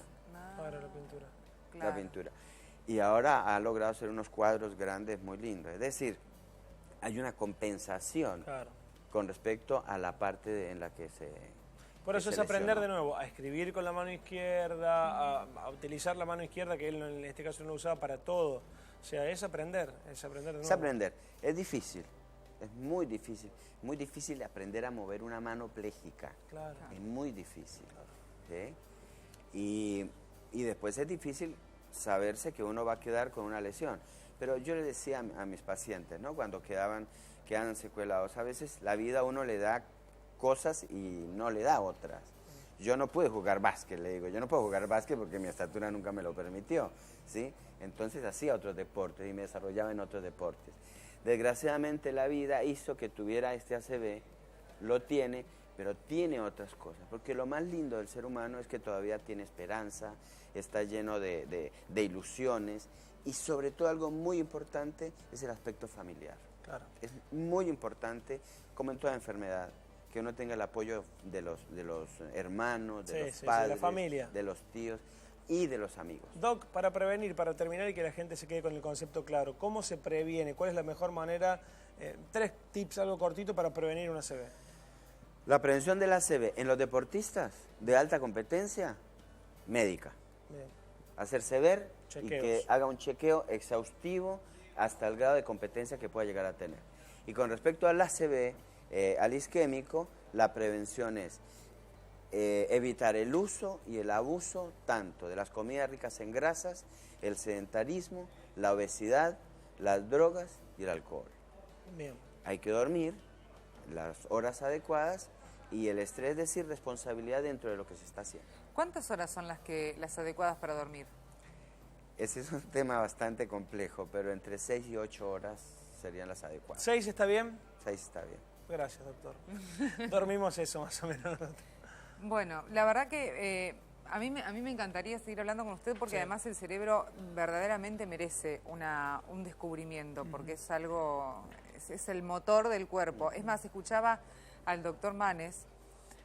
Era la pintura. Claro. La pintura. Y ahora ha logrado hacer unos cuadros grandes muy lindos. Es decir, hay una compensación con respecto a la parte en la que se... Por eso es aprender de nuevo a escribir con la mano izquierda, a utilizar la mano izquierda, que él en este caso no lo usaba para todo. O sea, es aprender de nuevo. Es aprender. Es difícil, es muy difícil aprender a mover una mano pléjica. Claro. Es muy difícil. ¿Sí? Y después es difícil saberse que uno va a quedar con una lesión. Pero yo le decía a mis pacientes, ¿no? Cuando quedan secuelados, a veces la vida a uno le da cosas y no le da otras. Yo no pude jugar básquet, le digo, yo no puedo jugar básquet porque mi estatura nunca me lo permitió, ¿sí? Entonces hacía otros deportes y me desarrollaba en otros deportes. Desgraciadamente la vida hizo que tuviera este ACV, lo tiene, pero tiene otras cosas, porque lo más lindo del ser humano es que todavía tiene esperanza, está lleno de ilusiones, y sobre todo algo muy importante es el aspecto familiar. Claro. Es muy importante, como en toda enfermedad, que uno tenga el apoyo de los hermanos, de los padres, de la familia, de los tíos y de los amigos. Doc, para prevenir, para terminar y que la gente se quede con el concepto claro, ¿cómo se previene? ¿Cuál es la mejor manera? 3 tips, algo cortito, para prevenir un ACV. La prevención del ACV en los deportistas de alta competencia, médica. Bien. Hacerse ver y que haga un chequeo exhaustivo hasta el grado de competencia que pueda llegar a tener. Y con respecto al ACV, al isquémico, la prevención es evitar el uso y el abuso tanto de las comidas ricas en grasas, el sedentarismo, la obesidad, las drogas y el alcohol. Bien. Hay que dormir las horas adecuadas y el estrés, es decir, responsabilidad dentro de lo que se está haciendo. ¿Cuántas horas son las adecuadas para dormir? Ese es un tema bastante complejo, pero entre 6 y 8 horas serían las adecuadas. ¿6 está bien? 6 está bien. Gracias, doctor. Dormimos eso más o menos. Bueno, la verdad que a mí me encantaría seguir hablando con usted porque además el cerebro verdaderamente merece un descubrimiento, porque es algo, es el motor del cuerpo. Es más, escuchaba al doctor Manes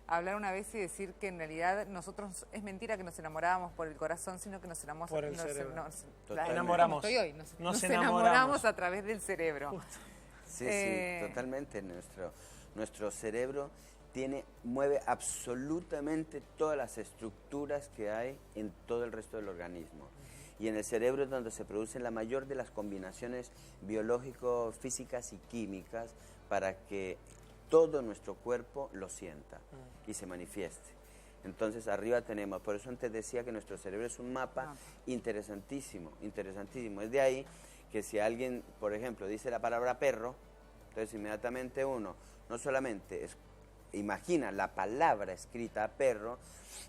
hablar una vez y decir que en realidad nosotros, es mentira que nos enamorábamos por el corazón, sino que nos enamoramos por el cerebro. Nos enamoramos a través del cerebro. Sí, totalmente. Nuestro cerebro mueve absolutamente todas las estructuras que hay en todo el resto del organismo. Y en el cerebro es donde se producen la mayor de las combinaciones biológico, físicas y químicas para que todo nuestro cuerpo lo sienta y se manifieste. Entonces arriba tenemos, por eso antes decía que nuestro cerebro es un mapa interesantísimo, interesantísimo. Es de ahí que si alguien, por ejemplo, dice la palabra perro, entonces inmediatamente uno no solamente imagina la palabra escrita perro,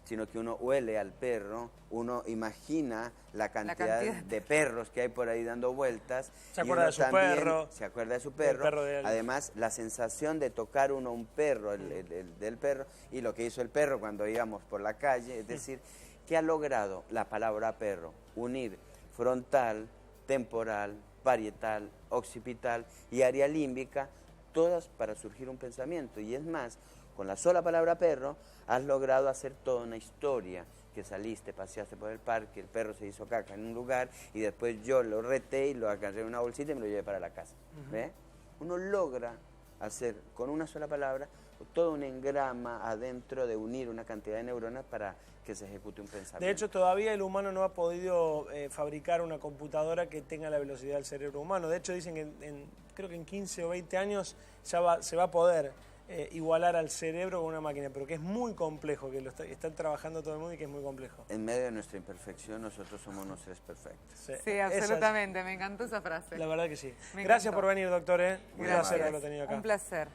sino que uno huele al perro, uno imagina la cantidad de perros que hay por ahí dando vueltas. Se acuerda de su perro. Se acuerda de su perro. Además, la sensación de tocar uno un perro, del perro, y lo que hizo el perro cuando íbamos por la calle, es decir, que ha logrado la palabra perro unir frontal, temporal, parietal, occipital y área límbica, todas para surgir un pensamiento. Y es más, con la sola palabra perro, has logrado hacer toda una historia, que saliste, paseaste por el parque, el perro se hizo caca en un lugar y después yo lo reté y lo agarré en una bolsita y me lo llevé para la casa. ¿Ve? Uno logra hacer con una sola palabra todo un engrama adentro de unir una cantidad de neuronas para que se ejecute un pensamiento. De hecho, todavía el humano no ha podido fabricar una computadora que tenga la velocidad del cerebro humano. De hecho, dicen que creo que en 15 o 20 años ya se va a poder igualar al cerebro con una máquina, pero que es muy complejo, que lo está trabajando todo el mundo y que es muy complejo. En medio de nuestra imperfección, nosotros somos unos seres perfectos. Sí, absolutamente. Me encantó esa frase. La verdad que sí. Me Gracias encantó. por venir, doctor. Un Gracias. placer haberlo tenido acá. Un placer.